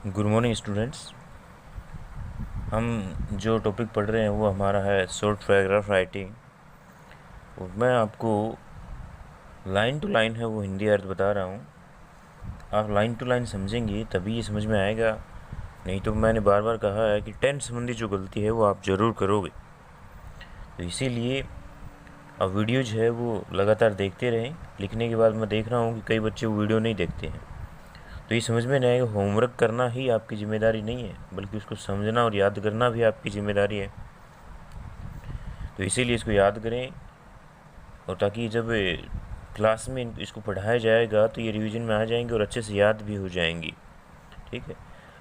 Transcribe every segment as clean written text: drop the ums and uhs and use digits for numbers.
Good morning students. हम जो topic पढ़ रहे हैं वो हमारा है शॉर्ट पैराग्राफ राइटिंग। मैं आपको लाइन टू लाइन है वो हिंदी अर्थ बता रहा हूँ। आप लाइन टू लाइन समझेंगे तभी ये समझ में आएगा, नहीं तो मैंने बार बार कहा है कि टेंस संबंधी जो गलती है वो आप ज़रूर करोगे। तो इसीलिए अब वीडियो जो है वो लगातार देखते रहें। लिखने के बाद मैं देख रहा हूँ कि कई बच्चे वो वीडियो नहीं देखते हैं, तो ये समझ में नहीं आएगा। होमवर्क करना ही आपकी ज़िम्मेदारी नहीं है, बल्कि उसको समझना और याद करना भी आपकी ज़िम्मेदारी है। तो इसीलिए इसको याद करें, और ताकि जब क्लास में इसको पढ़ाया जाएगा तो ये रिवीजन में आ जाएंगे और अच्छे से याद भी हो जाएंगी। ठीक है,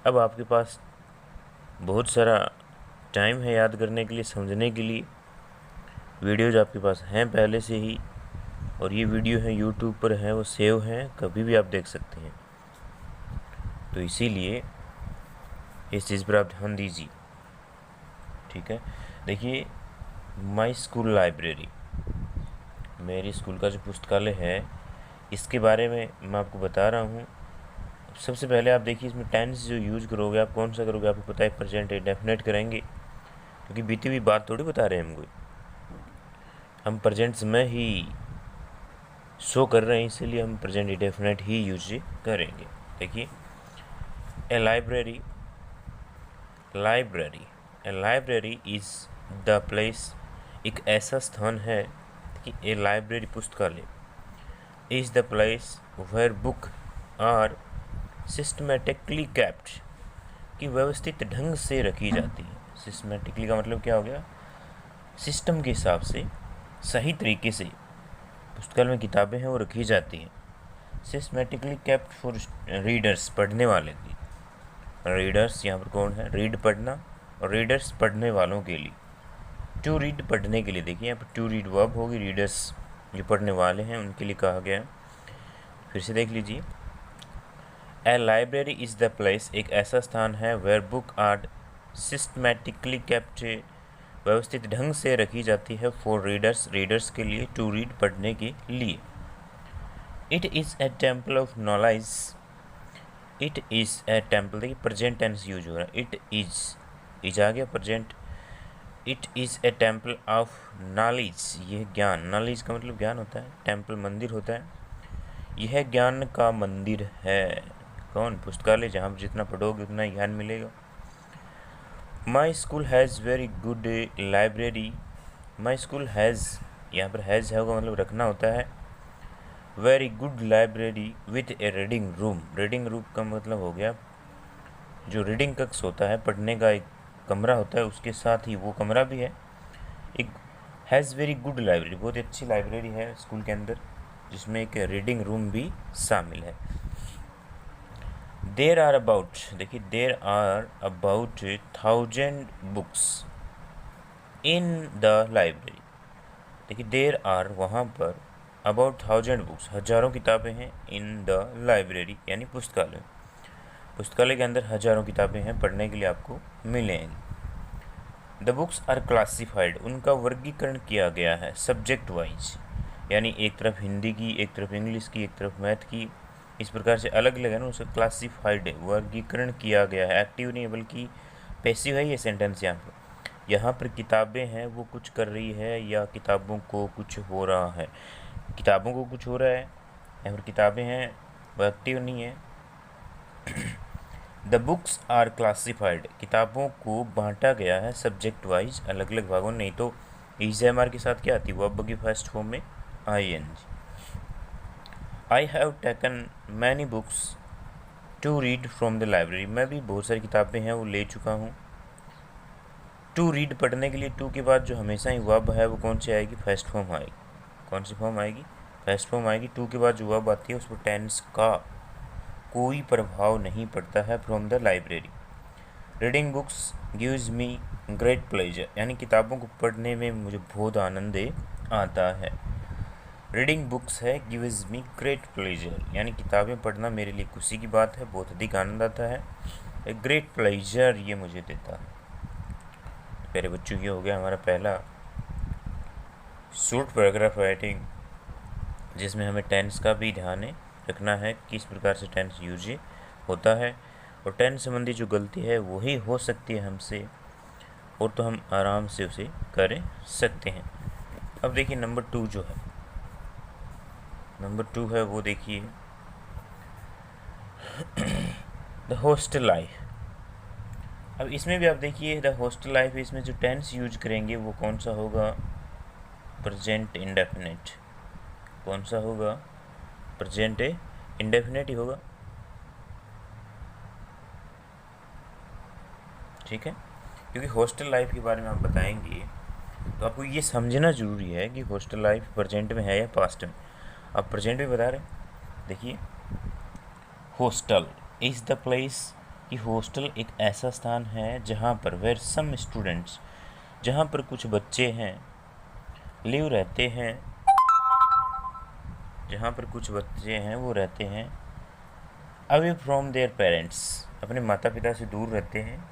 अब आपके पास बहुत सारा टाइम है याद करने के लिए, समझने के लिए। वीडियोज़ आपके पास हैं पहले से ही, और ये वीडियो है यूट्यूब पर है, वो सेव हैं, कभी भी आप देख सकते हैं। तो इसीलिए इस चीज़ पर आप ध्यान दीजिए। ठीक है, देखिए, माई स्कूल लाइब्रेरी, मेरी स्कूल का जो पुस्तकालय है, इसके बारे में मैं आपको बता रहा हूँ। सबसे पहले आप देखिए, इसमें टेंस जो यूज़ करोगे आप कौन सा करोगे, आपको पता है प्रेजेंट डेफिनेट करेंगे, क्योंकि बीती हुई बात थोड़ी बता रहे हैं हमको, हम प्रेजेंट समय ही शो कर रहे हैं, इसीलिए हम प्रेजेंट डेफिनेट ही यूज करेंगे। देखिए, a library, library, a library is the place, एक ऐसा स्थान है कि ए लाइब्रेरी पुस्तकालय, is the place where book are systematically kept, कि व्यवस्थित ढंग से रखी जाती है। सिस्टमेटिकली का मतलब क्या हो गया, सिस्टम के हिसाब से सही तरीके से पुस्तकालय में किताबें हैं वो रखी जाती हैं। सिस्टमेटिकली कैप्ट फॉर रीडर्स, पढ़ने वाले की। रीडर्स यहाँ पर कौन है, रीड पढ़ना, और रीडर्स पढ़ने वालों के लिए। टू रीड पढ़ने के लिए, देखिए यहाँ पर टू रीड वर्ब होगी, रीडर्स जो पढ़ने वाले हैं उनके लिए कहा गया है। फिर से देख लीजिए, a library is the place, एक ऐसा स्थान है, where book are systematically kept, व्यवस्थित ढंग से रखी जाती है, फॉर रीडर्स, रीडर्स के लिए, टू रीड पढ़ने के लिए। It is a temple of knowledge, it is a temple, देखिए प्रेजेंट टेंस यूज हो रहा है, इट इज आ गया present. It is a temple of knowledge, यह ज्ञान, नॉलेज का मतलब ज्ञान होता है, टेम्पल मंदिर होता है, यह ज्ञान का मंदिर है। कौन, पुस्तकालय, जहाँ पर जितना पढ़ोगे उतना ज्ञान मिलेगा। My school has very good library, my school has, यहाँ पर हैज़ है का मतलब रखना होता है, very good library with A reading room, reading room का मतलब हो गया जो रीडिंग कक्ष होता है, पढ़ने का एक कमरा होता है, उसके साथ ही वो कमरा भी है। एक हैज़ वेरी गुड लाइब्रेरी, बहुत अच्छी लाइब्रेरी है स्कूल के अंदर, जिसमें एक रीडिंग रूम भी शामिल है। देर आर अबाउट, देखिए there are about 1000 books in the library, देखिए देर आर वहाँ पर, अबाउट 1000 बुक्स, हज़ारों किताबें हैं, इन द लाइब्रेरी यानी पुस्तकालय, पुस्तकालय के अंदर हज़ारों किताबें हैं, पढ़ने के लिए आपको मिलेंगी। द बुक्स आर क्लासिफाइड, उनका वर्गीकरण किया गया है, सब्जेक्ट वाइज, यानी एक तरफ हिंदी की, एक तरफ इंग्लिश की, एक तरफ मैथ की, इस प्रकार से अलग अलग है ना, उसे क्लासिफाइड है, वर्गीकरण किया गया है। एक्टिव नहीं है बल्कि पैसिव है ये सेंटेंस। यहाँ पर किताबें हैं वो कुछ कर रही है, या किताबों को कुछ हो रहा है, किताबों को कुछ हो रहा है, यहाँ पर किताबें हैं, वो एक्टिव नहीं है। द बुक्स आर क्लासिफाइड, किताबों को बांटा गया है सब्जेक्ट वाइज, अलग अलग भागों, नहीं तो इज एम आर के साथ क्या आती है, वर्ब की फर्स्ट फॉर्म में ING। I have taken many books to read from the library, मैं भी बहुत सारी किताबें हैं वो ले चुका हूँ। टू रीड पढ़ने के लिए, टू के बाद जो हमेशा ही वर्ब है वो कौन सी आएगी, फर्स्ट फॉर्म आएगी। कौन सी फॉर्म आएगी, फर्स्ट फॉर्म आएगी। टू के बाद जो वर्ब आती है उस पर टेंस का कोई प्रभाव नहीं पड़ता है। From the library, reading books gives me great pleasure, यानी किताबों को पढ़ने में मुझे बहुत आनंद आता है। रीडिंग बुक्स है, गिव्स मी ग्रेट प्लेजर, यानी किताबें पढ़ना मेरे लिए खुशी की बात है, बहुत अधिक आनंद आता है। ए ग्रेट प्लेजर ये मुझे देता है। प्यारे बच्चों, ये हो गया हमारा पहला शॉर्ट पैराग्राफ राइटिंग, जिसमें हमें टेंस का भी ध्यान रखना है, किस प्रकार से टेंस यूज होता है, और टेंस संबंधी जो गलती है वही हो सकती है हमसे, और तो हम आराम से उसे कर सकते हैं। अब देखिए नंबर 2 जो है, नंबर 2 है वो देखिए द हॉस्टल लाइफ। अब इसमें भी आप देखिए द हॉस्टल लाइफ, इसमें जो टेंस यूज करेंगे वो कौन सा होगा, प्रेजेंट इंडेफिनिट। कौन सा होगा, प्रेजेंट इंडेफिनिट ही होगा, ठीक है। क्योंकि हॉस्टल लाइफ के बारे में आप बताएंगे तो आपको ये समझना ज़रूरी है कि हॉस्टल लाइफ प्रेजेंट में है या पास्ट में। आप प्रेजेंट में बता रहे हैं, देखिए हॉस्टल इज़ द प्लेस, कि हॉस्टल एक ऐसा स्थान है जहाँ पर वेयर सम स्टूडेंट्स, जहाँ पर कुछ बच्चे हैं, लिव रहते हैं, जहाँ पर कुछ बच्चे हैं वो रहते हैं, अवे फ्रॉम देयर पेरेंट्स, अपने माता पिता से दूर रहते हैं,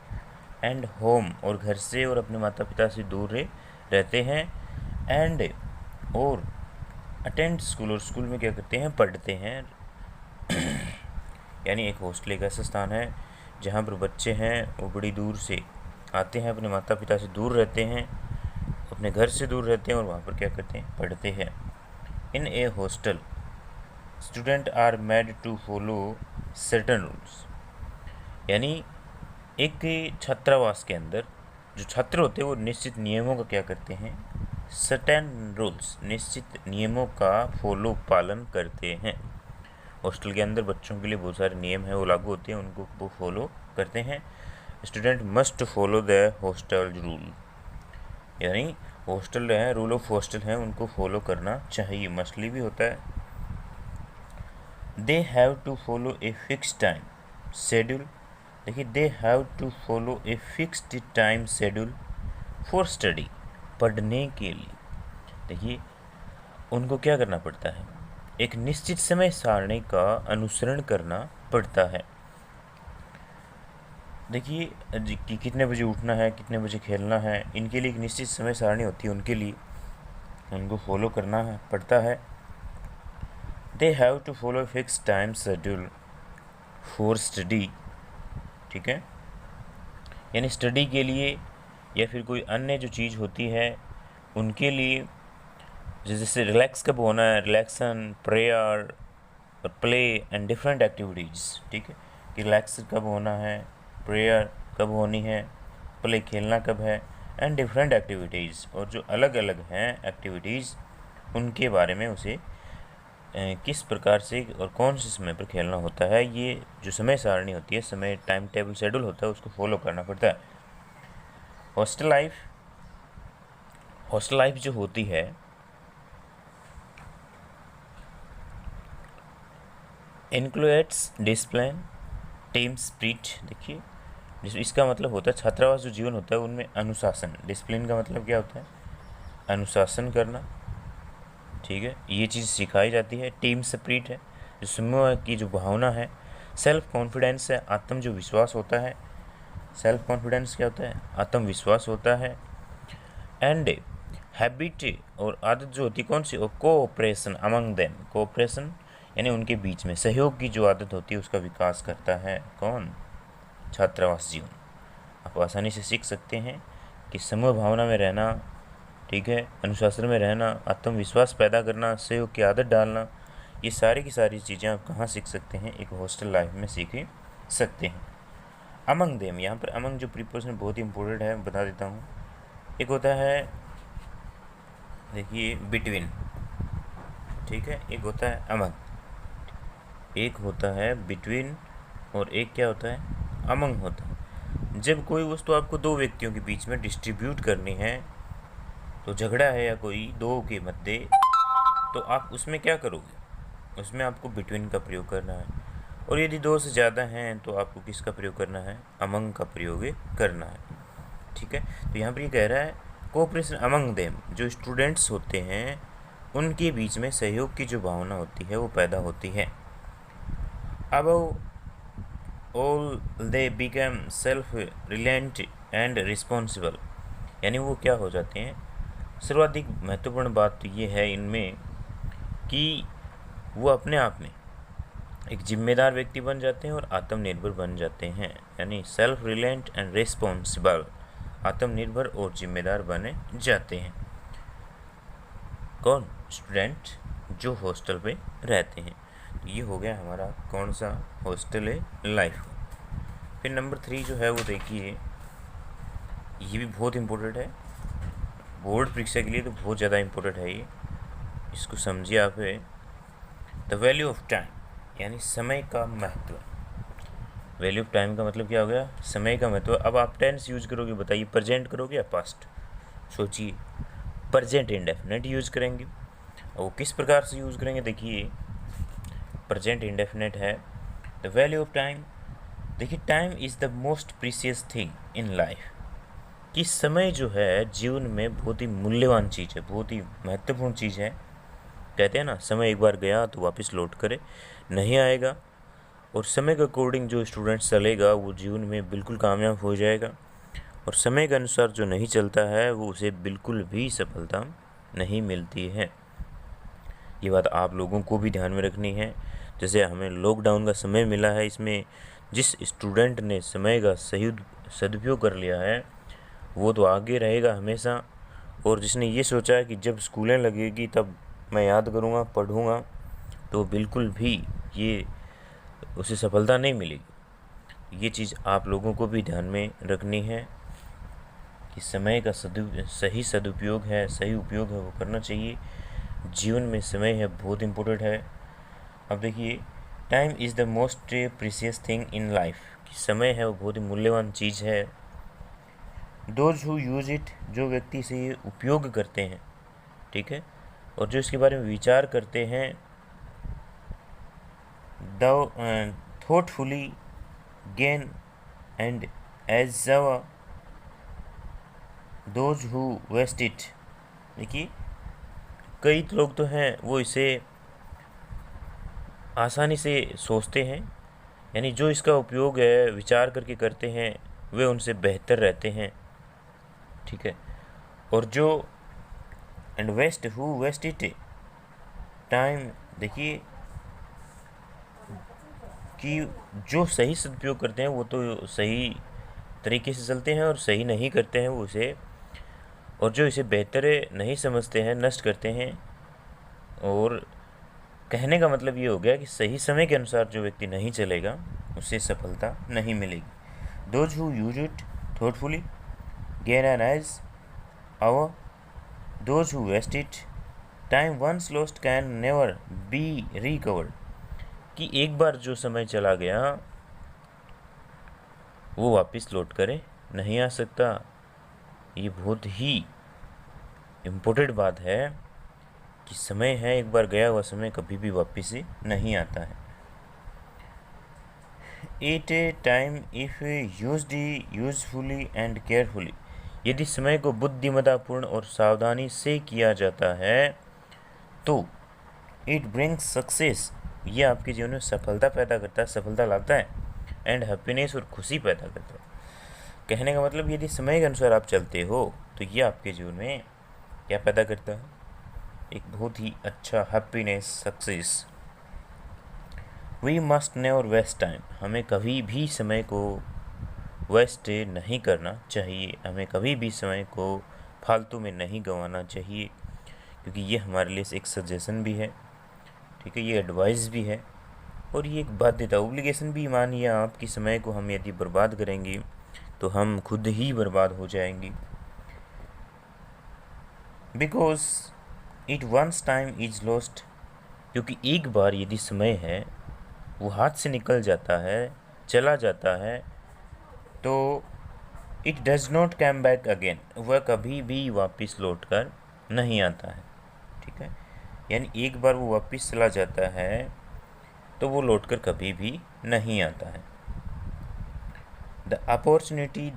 एंड होम, और घर से और अपने माता पिता से दूर रहते हैं, एंड और अटेंड स्कूल, और स्कूल में क्या करते हैं, पढ़ते हैं। यानी एक हॉस्टल एक ऐसा स्थान है जहाँ पर बच्चे हैं वो बड़ी दूर से आते हैं, अपने माता पिता से दूर रहते हैं, अपने घर से दूर रहते हैं, और वहाँ पर क्या करते हैं, पढ़ते हैं। In a hostel student are made to follow certain rules, यानी एक छात्रावास के अंदर जो छात्र होते हैं वो निश्चित नियमों का क्या करते हैं, सर्टेन रूल्स, निश्चित नियमों का फॉलो पालन करते हैं। हॉस्टल के अंदर बच्चों के लिए बहुत सारे नियम हैं वो लागू होते हैं, उनको वो फॉलो करते हैं। Student must follow the hostel rule, यानी हॉस्टल है, रूल ऑफ हॉस्टल है, उनको फॉलो करना चाहिए, मस्टली भी होता है। They have to follow a fix time schedule, देखिए they have to follow a fixed time schedule for study, पढ़ने के लिए। देखिए उनको क्या करना पड़ता है, एक निश्चित समय सारणी का अनुसरण करना पड़ता है। देखिए कि कितने बजे उठना है, कितने बजे खेलना है, इनके लिए एक निश्चित समय सारणी होती है, उनके लिए उनको फॉलो करना पड़ता है। They have to follow fix time schedule for study, ठीक है, यानी स्टडी के लिए या फिर कोई अन्य जो चीज़ होती है उनके लिए, जैसे रिलैक्स कब होना है, relaxin, prayer, play and different activities, ठीक है, कि रिलैक्स कब होना है, प्रेयर कब होनी है, प्ले खेलना कब है, एंड डिफरेंट एक्टिविटीज़, और जो अलग अलग हैं एक्टिविटीज़ उनके बारे में उसे किस प्रकार से और कौन से समय पर खेलना होता है, ये जो समय सारणी होती है, समय टाइम टेबल शेड्यूल होता है, उसको फॉलो करना पड़ता है। हॉस्टल लाइफ जो होती है इंक्लूड्स डिसिप्लिन, टीम स्पिरिट। देखिए इसका मतलब होता है छात्रावास जो जीवन होता है उनमें अनुशासन, डिसिप्लिन का मतलब क्या होता है, अनुशासन करना, ठीक है, ये चीज़ सिखाई जाती है। टीम स्पिरिट है, जो समूह की जो भावना है। सेल्फ कॉन्फिडेंस है, आत्म जो विश्वास होता है, सेल्फ कॉन्फिडेंस क्या होता है, आत्मविश्वास होता है। एंड हैबिट और आदत जो होती है कौन सी, और कोऑपरेशन अमंग देम, कोऑपरेशन यानी उनके बीच में सहयोग की जो आदत होती है उसका विकास करता है कौन, छात्रावास जीवन। आप आसानी से सीख सकते हैं कि समूह भावना में रहना, ठीक है, अनुशासन में रहना, आत्मविश्वास पैदा करना, सहयोग की आदत डालना, ये सारी की सारी चीज़ें आप कहाँ सीख सकते हैं, एक हॉस्टल लाइफ में सीख सकते हैं। अमंग देम, यहाँ पर अमंग जो प्रीपोजिशन बहुत ही इंपॉर्टेंट है, बता देता हूँ। एक होता है देखिए बिटवीन, ठीक है, एक होता है अमंग, एक होता है बिटवीन, और एक क्या होता है, अमंग होता है। जब कोई वस्तु आपको दो व्यक्तियों के बीच में डिस्ट्रीब्यूट करनी है, तो झगड़ा है या कोई दो के मध्य, तो आप उसमें क्या करोगे, उसमें आपको बिटवीन का प्रयोग करना है। और यदि दो से ज़्यादा हैं तो आपको किसका प्रयोग करना है, अमंग का प्रयोग करना है, ठीक है। तो यहाँ पर ये कह रहा है कोऑपरेशन अमंग देम, जो स्टूडेंट्स होते हैं उनके बीच में सहयोग की जो भावना होती है वो पैदा होती है। Above all they become self reliant and responsible, यानी वो क्या हो जाते हैं, सर्वाधिक महत्वपूर्ण बात तो ये है इनमें कि वो अपने आप में एक जिम्मेदार व्यक्ति बन जाते हैं और आत्मनिर्भर बन जाते हैं, यानी सेल्फ रिलायंट एंड रिस्पॉन्सिबल, आत्मनिर्भर और जिम्मेदार बने जाते हैं। कौन? स्टूडेंट जो हॉस्टल पे रहते हैं। ये हो गया हमारा कौन सा हॉस्टल है लाइफ। फिर नंबर 3 जो है वो देखिए, ये भी बहुत इम्पोर्टेंट है, बोर्ड परीक्षा के लिए तो बहुत ज़्यादा इम्पोर्टेंट है ये, इसको समझिए आप। द वैल्यू ऑफ टाइम, यानी समय का महत्व। वैल्यू ऑफ टाइम का मतलब क्या हो गया? समय का महत्व। अब आप टेंस यूज करोगे, बताइए प्रेजेंट करोगे या पास्ट? सोचिए, प्रेजेंट इंडेफिनेट यूज करेंगे। और वो किस प्रकार से यूज करेंगे? देखिए, प्रेजेंट इंडेफिनेट है। द वैल्यू ऑफ टाइम, देखिए time is the most precious thing in life, कि समय जो है जीवन में बहुत ही मूल्यवान चीज़ है, बहुत ही महत्वपूर्ण चीज़ है। कहते हैं ना, समय एक बार गया तो वापस लौट कर नहीं आएगा, और समय के अकॉर्डिंग जो स्टूडेंट चलेगा वो जीवन में बिल्कुल कामयाब हो जाएगा, और समय के अनुसार जो नहीं चलता है वो उसे बिल्कुल भी सफलता नहीं मिलती है। ये बात आप लोगों को भी ध्यान में रखनी है। जैसे हमें लॉकडाउन का समय मिला है, इसमें जिस स्टूडेंट ने समय का सही सदुपयोग कर लिया है वो तो आगे रहेगा हमेशा, और जिसने ये सोचा है कि जब स्कूलें लगेगी तब मैं याद करूँगा, पढ़ूँगा, तो बिल्कुल भी ये उसे सफलता नहीं मिलेगी। ये चीज़ आप लोगों को भी ध्यान में रखनी है कि समय का सही सदुपयोग है, सही उपयोग है वो करना चाहिए। जीवन में समय है बहुत इम्पोर्टेंट है। अब देखिए, time is the most precious thing in life, कि समय है वो बहुत ही मूल्यवान चीज़ है। दोज हु यूज़ इट, जो व्यक्ति इसे उपयोग करते हैं, ठीक है, और जो इसके बारे में विचार करते हैं, thoughtfully gain and as those who waste it। देखिए, कई लोग तो हैं वो इसे आसानी से सोचते हैं, यानी जो इसका उपयोग है विचार करके करते हैं वे उनसे बेहतर रहते हैं, ठीक है। और जो and waste who waste it time, देखिए कि जो सही सदुपयोग करते हैं वो तो सही तरीके से चलते हैं, और सही नहीं करते हैं वो उसे, और जो इसे बेहतर नहीं समझते हैं नष्ट करते हैं। और कहने का मतलब ये हो गया कि सही समय के अनुसार जो व्यक्ति नहीं चलेगा उसे सफलता नहीं मिलेगी। Those who use it thoughtfully gain an edge hour, those who waste it time once lost can never be recovered, कि एक बार जो समय चला गया वो वापस लौट कर नहीं आ सकता। ये बहुत ही इम्पोर्टेंट बात है कि समय है, एक बार गया हुआ समय कभी भी वापस नहीं आता है। At a time if used usefully and carefully, यदि समय को बुद्धिमत्तापूर्ण और सावधानी से किया जाता है तो इट ब्रिंग्स सक्सेस, ये आपके जीवन में सफलता पैदा करता है, सफलता लाता है, एंड हैप्पीनेस, और खुशी पैदा करता है। कहने का मतलब यदि समय के अनुसार आप चलते हो तो ये आपके जीवन में क्या पैदा करता है? एक बहुत ही अच्छा happiness, success. We must never waste time, हमें कभी भी समय को वेस्ट नहीं करना चाहिए, हमें कभी भी समय को फालतू में नहीं गंवाना चाहिए, क्योंकि ये हमारे लिए एक सजेशन भी है, ठीक है, ये एडवाइस भी है, और ये एक बाध्यता, ओब्लिगेशन भी मानिए आप कि समय को हम यदि बर्बाद करेंगे तो हम खुद ही बर्बाद हो जाएंगे। Because it once time is lost, क्योंकि एक बार यदि समय है वो हाथ से निकल जाता है, चला जाता है, तो it does not come back again, वह कभी भी वापस लौट कर नहीं आता है, ठीक है। यानी एक बार वो वापस चला जाता है तो वो लौट कर कभी भी नहीं आता है। The opportunity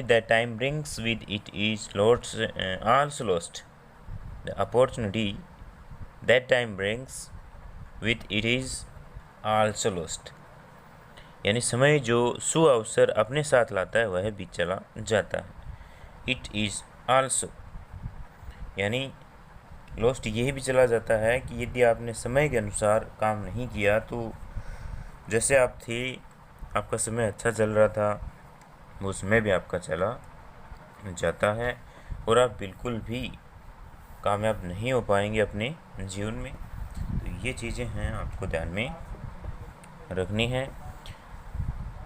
that time brings with it is lost also lost, the opportunity that time brings with it is also lost, यानी समय जो सुअवसर अपने साथ लाता है वह भी चला जाता है। इट इज़ आल्सो, यानी लॉस्ट यही भी चला जाता है कि यदि आपने समय के अनुसार काम नहीं किया तो जैसे आप थे, आपका समय अच्छा चल रहा था, वो समय भी आपका चला जाता है और आप बिल्कुल भी कामयाब नहीं हो पाएंगे अपने जीवन में। तो ये चीज़ें हैं आपको ध्यान में रखनी है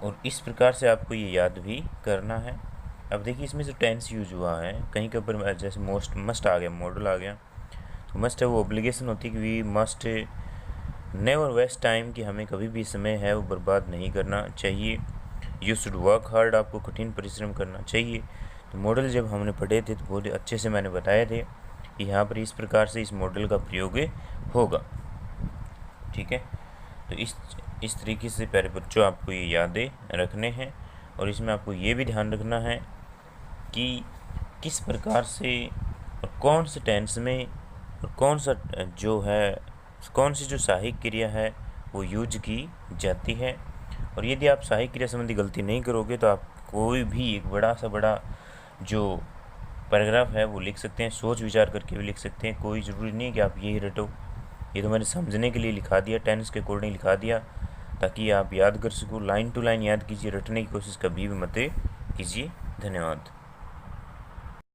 और इस प्रकार से आपको ये याद भी करना है। अब देखिए इसमें जो टेंस यूज हुआ है, कहीं के ऊपर जैसे मस्ट आ गया, मॉडल आ गया, तो मस्ट है वो ऑब्लिगेशन होती है कि we must never waste time, कि हमें कभी भी समय है वो बर्बाद नहीं करना चाहिए। यू शुड वर्क हार्ड, आपको कठिन परिश्रम करना चाहिए। तो मॉडल जब हमने पढ़े थे तो बहुत अच्छे से मैंने बताए थे कि यहाँ पर इस प्रकार से इस मॉडल का प्रयोग होगा। ठीक है, तो इस तरीके से प्यारे बच्चों आपको ये यादें रखने हैं और इसमें आपको ये भी ध्यान रखना है कि किस प्रकार से और कौन से टेंस में और कौन सी जो सहायक क्रिया है वो यूज की जाती है। और यदि आप सहायक क्रिया संबंधी गलती नहीं करोगे तो आप कोई भी एक बड़ा जो पैराग्राफ है वो लिख सकते हैं, सोच विचार करके भी लिख सकते हैं। कोई ज़रूरी नहीं कि आप यही रटो, ये तो मैंने समझने के लिए लिखा दिया, टेंस के अकॉर्डिंग लिखा दिया ताकि आप याद कर सको। लाइन टू लाइन याद कीजिए, रटने की कोशिश कभी भी मत कीजिए। धन्यवाद।